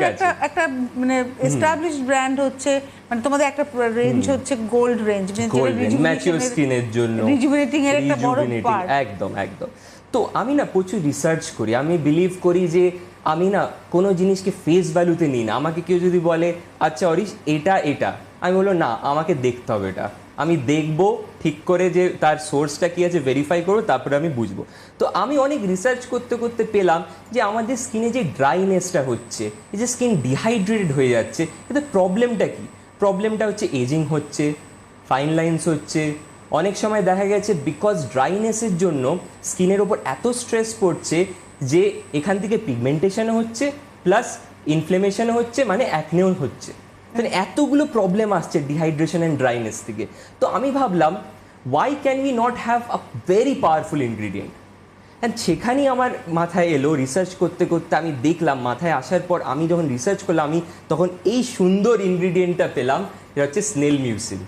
একটা একটা মানে এস্টাবলিশড ব্র্যান্ড হচ্ছে, মানে তোমাদের একটা রেঞ্জ হচ্ছে গোল্ড রেঞ্জ, ম্যাচিওর স্কিনের জন্য, রিজুভিনেটিং এর একটা বড় rejuvenating, পার্ট। একদম একদম। তো আমি না প্রচুর রিসার্চ করি, আমি বিলিভ করি যে আমি না কোনো জিনিসকে ফেস ভ্যালুতে নিই না। আমাকে কেউ যদি বলে আচ্ছা অরিশ এটা এটা, আমি বলবো না আমাকে দেখতে হবে এটা, আমি দেখবো ঠিক করে যে তার সোর্সটা কী আছে ভেরিফাই করবো, তারপরে আমি বুঝবো। তো আমি অনেক রিসার্চ করতে করতে পেলাম যে আমাদের স্কিনে যে ড্রাইনেসটা হচ্ছে, এই যে স্কিন ডিহাইড্রেটেড হয়ে যাচ্ছে, এতে প্রবলেমটা কী? প্রবলেমটা হচ্ছে এজিং হচ্ছে, ফাইন লাইন্স হচ্ছে। অনেক সময় দেখা গেছে বিকজ ড্রাইনেসের জন্য স্কিনের ওপর এত স্ট্রেস পড়ছে যে এখান থেকে পিগমেন্টেশনও হচ্ছে প্লাস ইনফ্লেমেশনও হচ্ছে, মানে অ্যাকনেও হচ্ছে। মানে এতগুলো প্রবলেম আসছে ডিহাইড্রেশন অ্যান্ড ড্রাইনেস থেকে। তো আমি ভাবলাম why can we not have a very powerful ingredient. And সেখানেই আমার মাথায় এলো, রিসার্চ করতে করতে আমি দেখলাম, মাথায় আসার পর আমি যখন রিসার্চ করলাম আমি তখন এই সুন্দর ইনগ্রিডিয়েন্টটা পেলাম, এটা হচ্ছে স্নেল মিউসিন।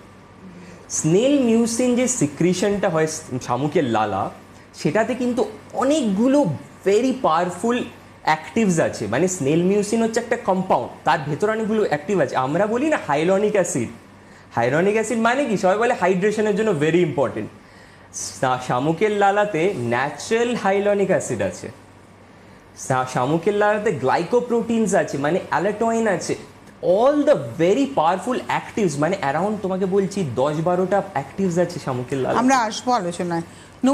স্নেল মিউসিন যে সিক্রিশনটা হয় শামুকের লালা, সেটাতে কিন্তু অনেকগুলো ভেরি পাওয়ারফুল অ্যাক্টিভস আছে। মানে স্নেল মিউসিন হচ্ছে একটা কম্পাউন্ড, তার ভেতরে অনেকগুলো অ্যাক্টিভ আছে। আমরা বলি না হাইলনিক অ্যাসিড, হাইলনিক অ্যাসিড মানে কি সবাই বলে হাইড্রেশনের জন্য ভেরি ইম্পর্টেন্ট। শামুকের লালাতে ন্যাচারাল হাইলনিক অ্যাসিড আছে, শামুকের লালাতে গ্লাইকোপ্রোটিনস আছে, মানে অ্যালাটোইন আছে, all the very powerful actives, মানে অ্যারাউন্ড তোমাকে বলছি 10-12টা অ্যাক্টিভস আছে শামুকের লালা। আমরা আসবো আলোচনায়।